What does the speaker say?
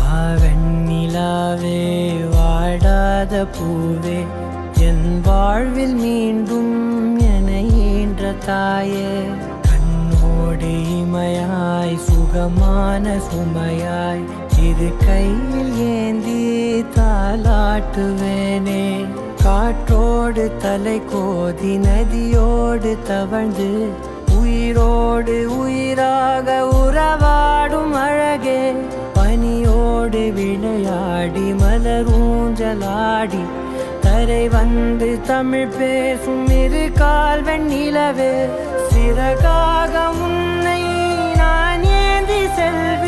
வாவெண்ணிலாவே வாடாத பூவே என் வாழ்வில் மீண்டும் என ஈன்ற தாயே கண்ணோடு இமையாய் சுகமான சுமையாய் இரு கையில் ஏந்தி தாலாட்டுவேனே காற்றோடு தலை கோதி நதியோடு தவழ்ந்து உயிரோடு உயிராக உறவாடும் அழகே பனியோடு விளையாடி மலரூஞ்சலாடி தரை வந்து தமிழ் பேசும் இரு கால் வெண்ணிலவே சிறகாக உன்னை நான் ஏந்தி செல்வேன்